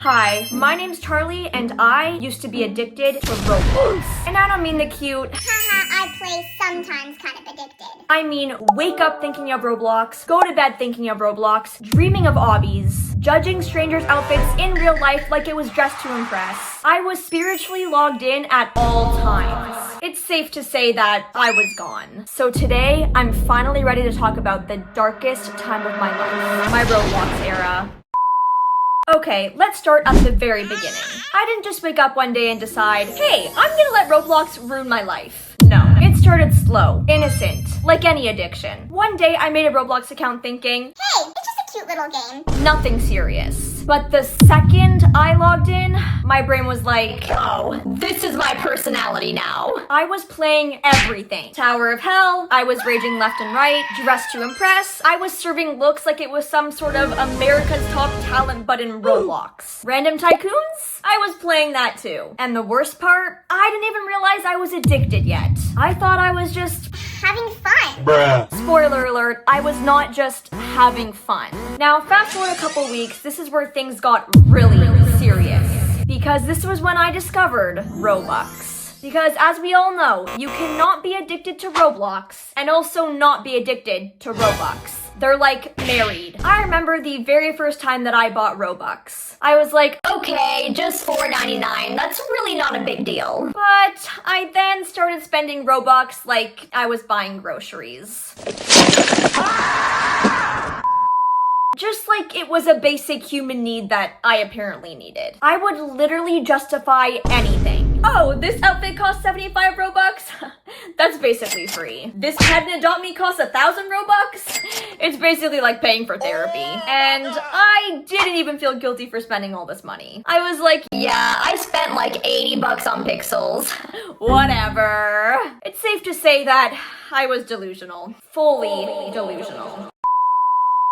Hi, my name's Charlie, and I used to be addicted to Roblox. And I don't mean the cute, Haha, I play sometimes kind of addicted. I mean wake up thinking of Roblox, go to bed thinking of Roblox, dreaming of obbies, judging strangers' outfits in real life like it was just to impress. I was spiritually logged in at all times. It's safe to say that I was gone. So today, I'm finally ready to talk about the darkest time of my life, my Roblox era. Okay, let's start at the very beginning. I didn't just wake up one day and decide, hey, I'm gonna let Roblox ruin my life. No, it started slow, innocent, like any addiction. One day I made a Roblox account thinking, Hey, it's just a cute little game. nothing serious. But the second I logged in, my brain was like, oh, this is my personality now. I was playing everything. Tower of Hell, I was raging left and right, dressed to impress, I was serving looks like it was some sort of America's Top Talent but in Roblox. Random Tycoons? I was playing that too. And the worst part, I didn't even realize I was addicted yet. I thought I was just Having fun. Bruh. Spoiler alert, I was not just having fun. Now, fast forward a couple weeks, this is where things got really serious. Because this was when I discovered Robux. Because as we all know, you cannot be addicted to Roblox and also not be addicted to Robux. They're like married. I remember the very first time that I bought Robux. I was like, okay, just $4.99. That's really not a big deal. But I then started spending Robux like I was buying groceries. Just like it was a basic human need that I apparently needed. I would literally justify anything. Oh, this outfit costs 75 Robux? That's basically free. This pet and adopt me costs 1,000 Robux? It's basically like paying for therapy. And I didn't even feel guilty for spending all this money. I was like, yeah, I spent like 80 bucks on pixels. Whatever. It's safe to say that I was delusional. Fully delusional.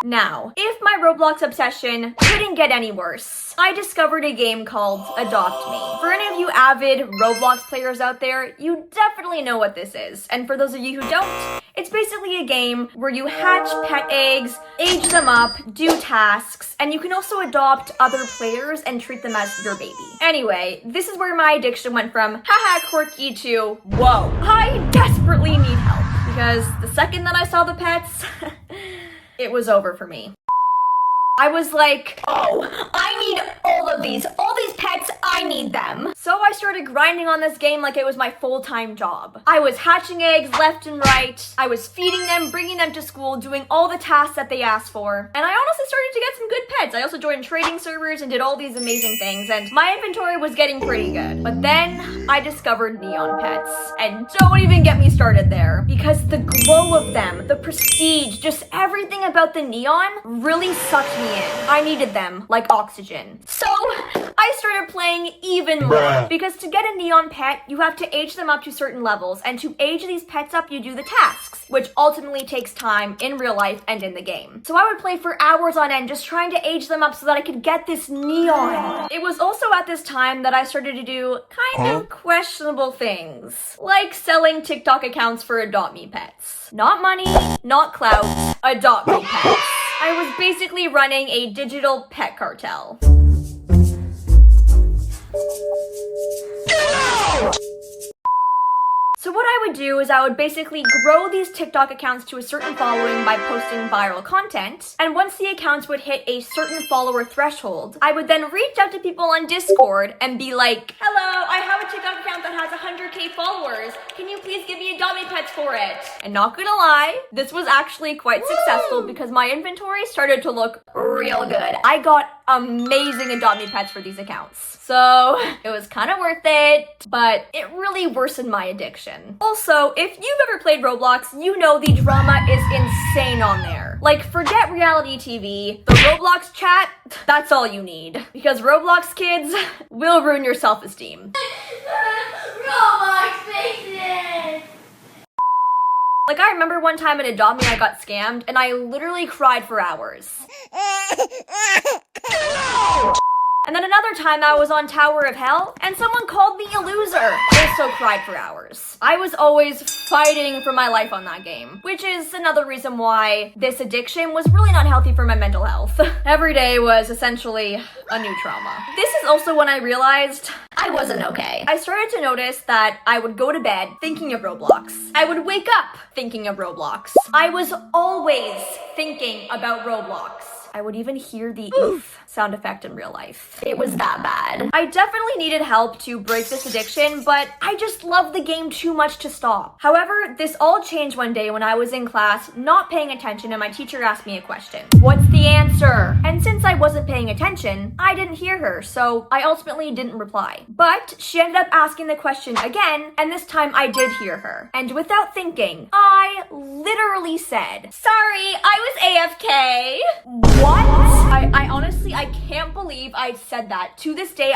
Now, if my Roblox obsession couldn't get any worse, I discovered a game called Adopt Me. For any of you avid Roblox players out there, you definitely know what this is. And for those of you who don't, it's basically a game where you hatch pet eggs, age them up, do tasks, and you can also adopt other players and treat them as your baby. Anyway, this is where my addiction went from haha quirky to whoa, I desperately need help. Because the second that I saw the pets, it was over for me. I was like, oh, I need all of these. All these pets, I need them. So I started grinding on this game like it was my full-time job. I was hatching eggs left and right. I was feeding them, bringing them to school, doing all the tasks that they asked for. And I honestly started to get some good pets. I also joined trading servers and did all these amazing things. And my inventory was getting pretty good. But then I discovered neon pets. And don't even get me started there. Because the glow of them, the prestige, just everything about the neon really sucked me in. I needed them like oxygen. So I started playing even more. Bruh. Because to get a neon pet, you have to age them up to certain levels. And to age these pets up, you do the tasks, which ultimately takes time in real life and in the game. So I would play for hours on end just trying to age them up so that I could get this neon. It was also at this time that I started to do kind of questionable things. Like selling TikTok accounts for Adopt Me pets. Not money, not clout, Adopt Me pets. I was basically running a digital pet cartel. So what I would do is I would basically grow these TikTok accounts to a certain following by posting viral content. And once the accounts would hit a certain follower threshold, I would then reach out to people on Discord and be like, hello, I have a TikTok account that has 100k followers. Can you please give me Adopt Me pets for it? And not gonna lie, this was actually quite successful because my inventory started to look real good. I got amazing Adopt Me pets for these accounts. So it was kind of worth it, but it really worsened my addiction. Also, if you've ever played Roblox, you know the drama is insane on there. Like, forget reality TV, the Roblox chat, that's all you need. Because Roblox kids will ruin your self-esteem. Roblox faces! Like, I remember one time at Adopt Me I got scammed, and I literally cried for hours. And then another time I was on Tower of Hell, and someone called me a loser. I also cried for hours. I was always fighting for my life on that game, which is another reason why this addiction was really not healthy for my mental health. Every day was essentially a new trauma. This is also when I realized I wasn't okay. I started to notice that I would go to bed thinking of Roblox. I would wake up thinking of Roblox. I was always thinking about Roblox. I would even hear the oof sound effect in real life. It was that bad. I definitely needed help to break this addiction, but I just loved the game too much to stop. However, this all changed one day when I was in class, not paying attention, and my teacher asked me a question. What's the answer? And since I wasn't paying attention, I didn't hear her, so I ultimately didn't reply. But she ended up asking the question again, and this time I did hear her. And without thinking, I literally said, "Sorry, I was AFK." What? I honestly, I can't believe I said that. To this day,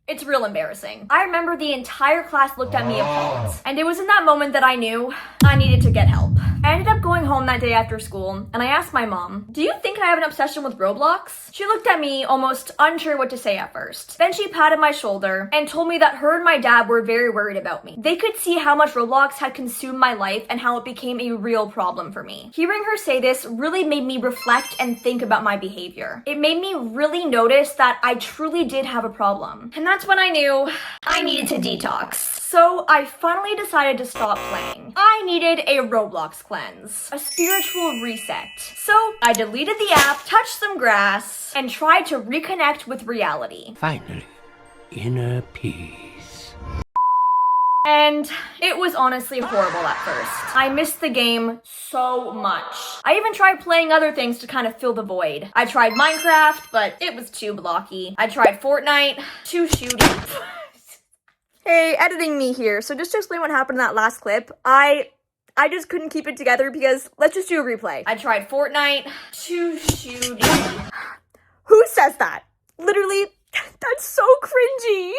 it's real embarrassing. I remember the entire class looked at me appalled. And it was in that moment that I knew I needed to get help. I ended up going home that day after school, and I asked my mom, "Do you think I have an obsession with Roblox?" She looked at me, almost unsure what to say at first. Then she patted my shoulder and told me that her and my dad were very worried about me. They could see how much Roblox had consumed my life and how it became a real problem for me. Hearing her say this really made me reflect and think about my behavior. It made me really notice that I truly did have a problem. And that's when I knew I needed to detox. So I finally decided to stop playing. I needed a Roblox cleanse, a spiritual reset. So I deleted the app, touched some grass, and tried to reconnect with reality. Finally, inner peace. And it was honestly horrible at first. I missed the game so much. I even tried playing other things to kind of fill the void. I tried Minecraft, but it was too blocky. I tried Fortnite, too shooty. Hey, editing me here. So just to explain what happened in that last clip, I just couldn't keep it together because let's just do a replay. I tried Fortnite, too shooty. Who says that? Literally, that's so cringy.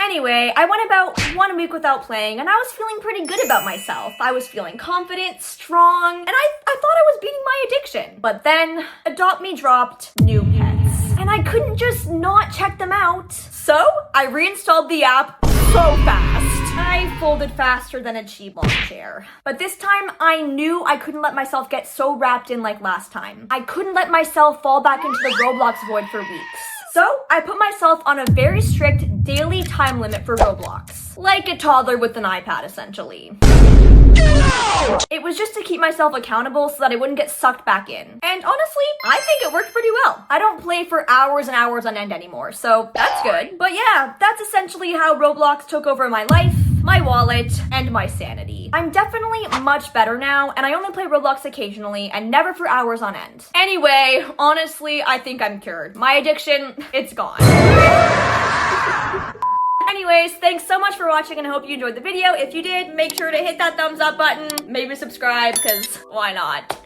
Anyway, I went about 1 week without playing, and I was feeling pretty good about myself. I was feeling confident, strong, and I thought I was beating my addiction. But then, Adopt Me dropped new pets, and I couldn't just not check them out. So, I reinstalled the app so fast. I folded faster than a cheap lawn chair. But this time, I knew I couldn't let myself get so wrapped in like last time. I couldn't let myself fall back into the Roblox void for weeks. So, I put myself on a very strict daily time limit for Roblox. Like a toddler with an iPad, essentially. No! It was just to keep myself accountable so that I wouldn't get sucked back in. And honestly, I think it worked pretty well. I don't play for hours and hours on end anymore, so that's good. But yeah, that's essentially how Roblox took over my life, my wallet, and my sanity. I'm definitely much better now, and I only play Roblox occasionally and never for hours on end. Anyway, honestly, I think I'm cured. My addiction, it's gone. Anyways, thanks so much for watching, and I hope you enjoyed the video. If you did, make sure to hit that thumbs up button, maybe subscribe, because why not?